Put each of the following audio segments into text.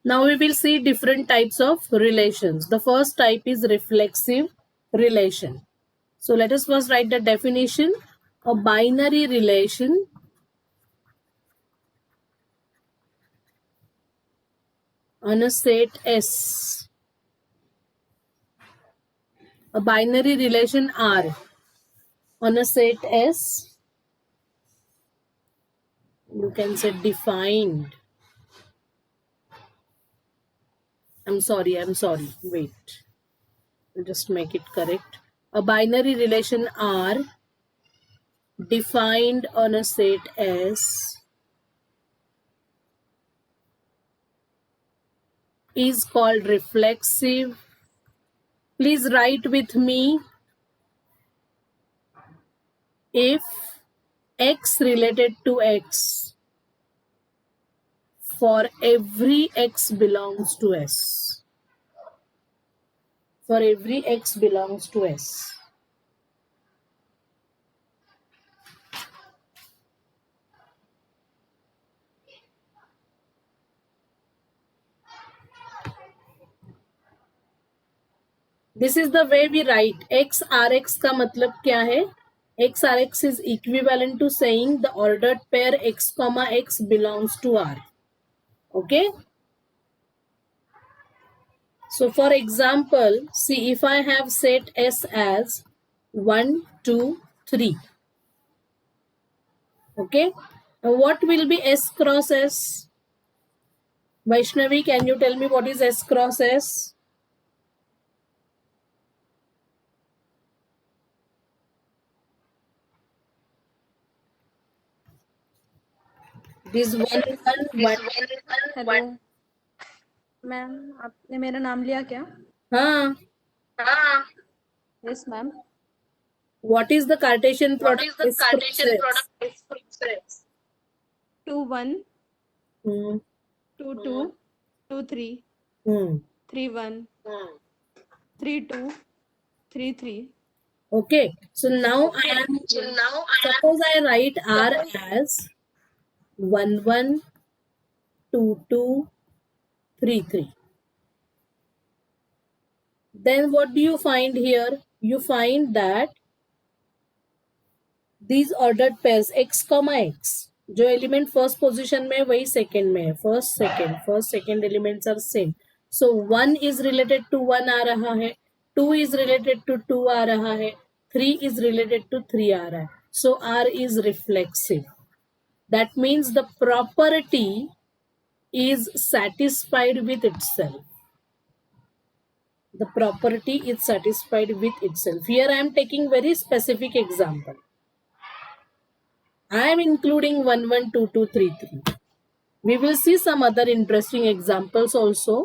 Now we will see different types of relations. The first type is reflexive relation. So let us first write the definition. A binary relation on a set S. A binary relation R on a set S. You can say defined. I'm sorry. Wait. I'll just make it correct. A binary relation R defined on a set S is called reflexive. Please write with me. If X related to X for every X belongs to S. For every X belongs to S. This is the way we write. X Rx का मतलब क्या है? X Rx is equivalent to saying the ordered pair X comma X belongs to R. Okay. So for example, see if I have set S as 1, 2, 3. Okay. Now what will be S cross S? Vaishnavi, can you tell me what is S cross S? This one. Hello ma'am, आपने मेरा नाम लिया क्या? हाँ. Yes ma'am. What is the Cartesian product? 2 1 Hmm. 2 2 2 3 Hmm. 3 1 3 2 3 3. Okay. So now suppose I write R as 1 1 2 2 3 3. Then what do you find here? You find that these ordered pairs X comma X, जो element first position में वही second में है. First second elements are same. So 1 is related to 1 आ रहा है, 2 is related to 2 आ रहा है, 3 इज रिलेटेड टू 3 आ रहा है. सो R is reflexive. That means the property is satisfied with itself. The property is satisfied with itself. Here I am taking very specific example. I am including 1 1 2 2 3 3. We will see some other interesting examples also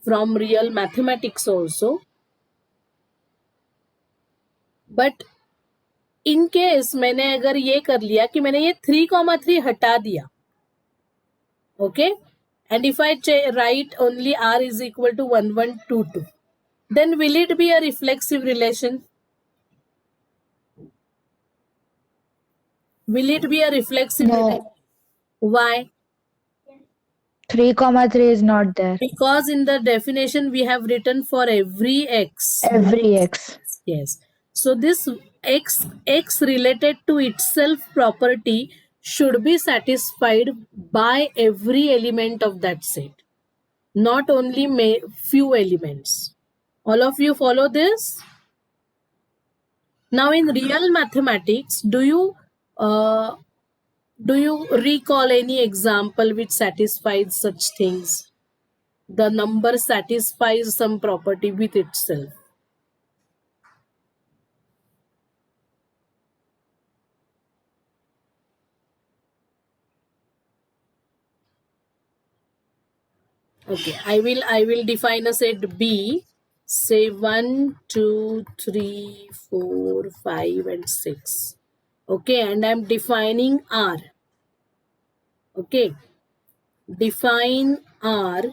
from real mathematics also. But in case मैंने अगर ये कर लिया कि मैंने ये 3,3 हटा दिया, okay, and if I write only R is equal to 1 1 2 2, then will it be a reflexive relation? Will it be a reflexive relation? Why? 3,3 is not there. Because in the definition we have written for every X. Every X. Yes. So this X related to itself property should be satisfied by every element of that set, not only few elements. All of you follow this? Now in real mathematics, do you recall any example which satisfies such things? The number satisfies some property with itself. Okay, I will define a set B. Say 1, 2, 3, 4, 5, and 6. Okay, and I'm defining R. Okay, define R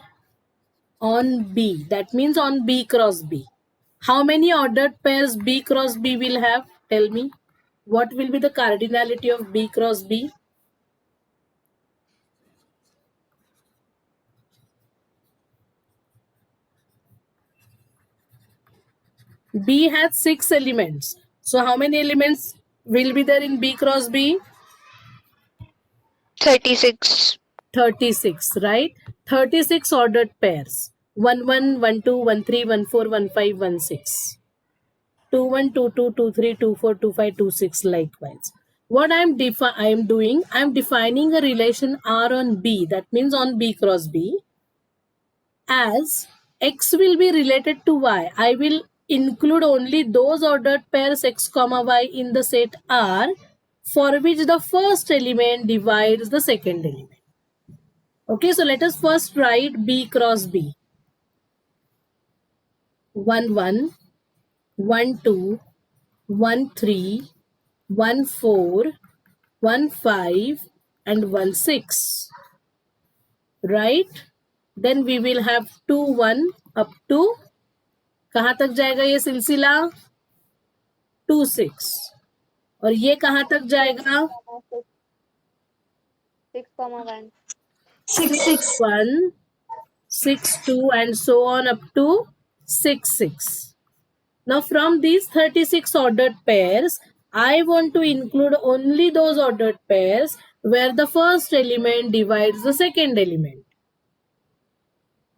on B. That means on B cross B. How many ordered pairs B cross B will have? Tell me. What will be the cardinality of B cross B? B has 6 elements. So how many elements will be there in B cross B? 36. 36, right? 36 ordered pairs. 1 1, 1 2, 1 3, 1 4, 1 5, 1 6. 2 1, 2 2, 2 3, 2 4, 2 5, 2 6 likewise. What I am doing, I am defining a relation R on B, that means on B cross B, as X will be related to Y. I will include only those ordered pairs X comma Y in the set R for which the first element divides the second element. Okay, so let us first write B cross B. 1 1, 1 2, 1 3, 1 4, 1 5 and 1 6. Right? Then we will have 2 1 up to कहाँ तक जाएगा ये सिलसिला 2 6 और ये कहाँ तक जाएगा 6,1. 6 1 6 2 and so on up to 6 6. Now from these 36 ordered pairs, I want to include only those ordered pairs where the first element divides the second element.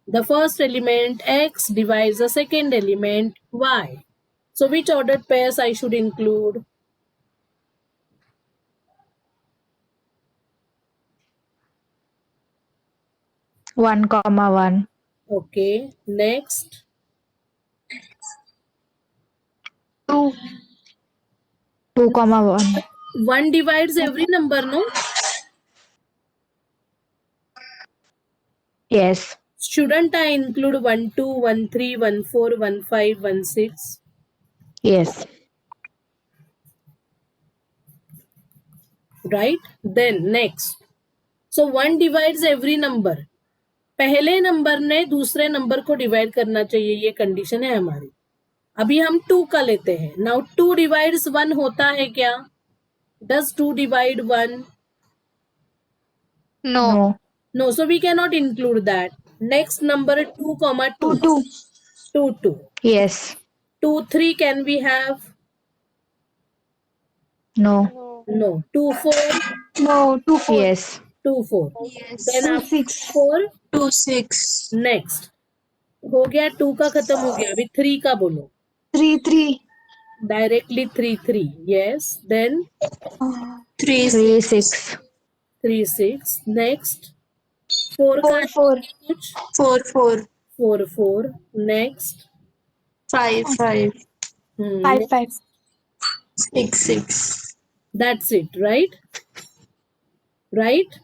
The first element X divides the second element Y. So which ordered pairs I should include? One comma one. Okay, next. 2. 2 comma 1. 1 divides every number, no? Yes. Shouldn't I include 1 2, 1 3, 1 4, 1 5, 1 6? Yes. Right? Then next. So 1 divides every number. पहले number ने दूसरे number को divide करना चाहिए, ये condition है हमारी. अभी हम 2 का लेते हैं. नाउ 2 डिवाइड्स 1 होता है क्या? Does 2 divide 1? No. No. No, so we cannot include that. Next number 2 comma 2. 2. 2 2. Yes. 2 3 can we have? No. No. 2 4. No. 2 4. Yes. 2 4. Yes. Then 2 after 6. 4. 2 6. Next. हो गया 2 का खत्म हो गया. अभी 3 का बोलो. 3 3. Directly 3 3. Yes. Then 3 3 6. 6. 3 6. Next. 4 का 4 4. कुछ. 4 4. 4 4. Next. 5 5. 5 5. 6 6. That's it, right? Right?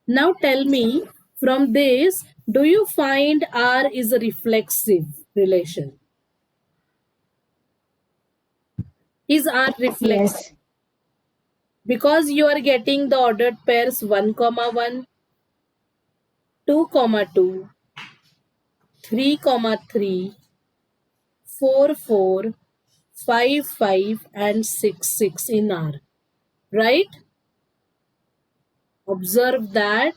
Now tell me, from this, do you find R is a reflexive relation? Is R reflexive? Yes. Because you are getting the ordered pairs 1 comma 1, 2 comma 2, 3 comma 3, 4 4, 5 5 and 6 6 in R. Right? Observe that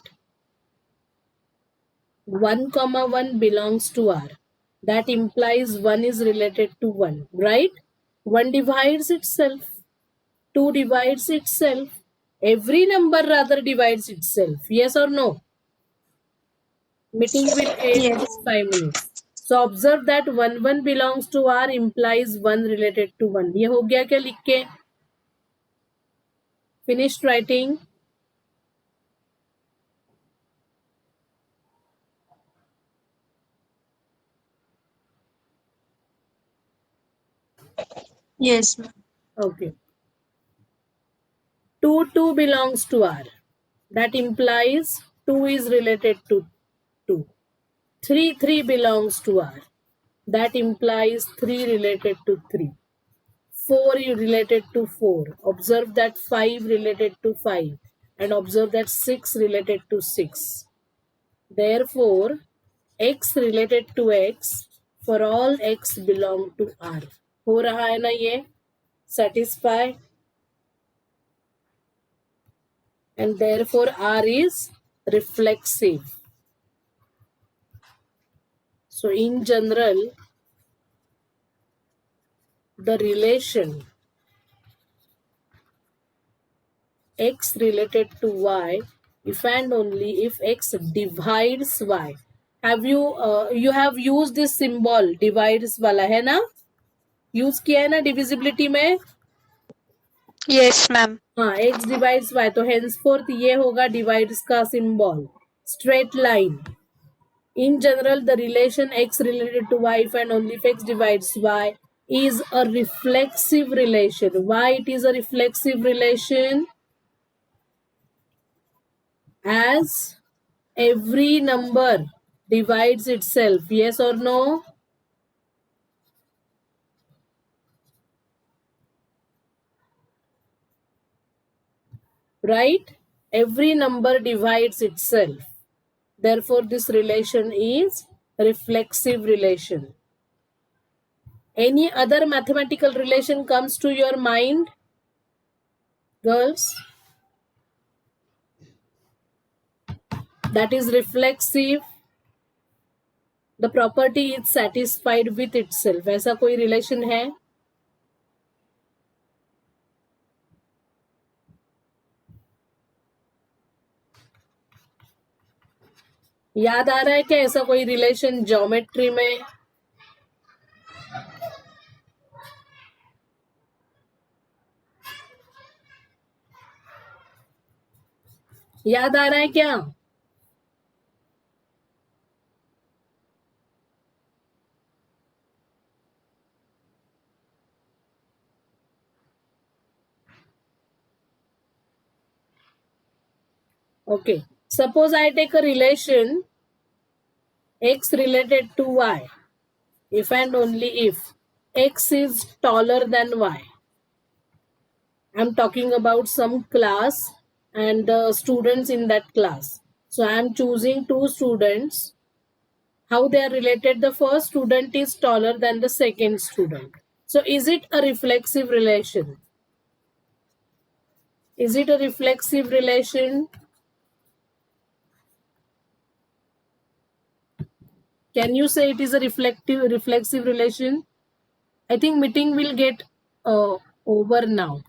1 comma 1 belongs to R. That implies 1 is related to 1, right? 1 divides itself. 2 divides itself. Every number rather divides itself. Yes or no? Meeting will end in 5 minutes. So observe that 1 1 belongs to R implies 1 related to 1. ये हो गया क्या लिख के? Finished writing? Yes. Okay. 2 2 belongs to R. That implies 2 is related to 2. 3 3 belongs to R. That implies 3 related to 3. 4 is related to 4. Observe that 5 related to 5. And observe that 6 related to 6. Therefore, X related to X for all X belong to R. हो रहा है ना ये? Satisfy? And therefore R is reflexive. So in general, the relation x related to y if and only if x divides y. Have you have used this symbol divides वाला है ना, use किया है ना डिविजिबिलिटी में. Yes, ma'am. हाँ, x divides y, तो henceforth ये होगा divides का symbol. Straight line. In general, the relation x related to y if and only if x divides y is a reflexive relation. Why it is a reflexive relation? As every number divides itself. Yes or no? Right? Every number divides itself. Therefore, this relation is reflexive relation. Any other mathematical relation comes to your mind, girls? That is reflexive. The property is satisfied with itself. ऐसा कोई relation है? याद आ रहा है क्या ऐसा कोई relation geometry में? याद आ रहा है क्या? Okay. Suppose I take a relation x related to y if and only if x is taller than y. I'm talking about some class and the students in that class. So I'm choosing two students. How they are related? The first student is taller than the second student. So is it a reflexive relation? Is it a reflexive relation? Can you say it is a reflexive relation? I think meeting will get over now.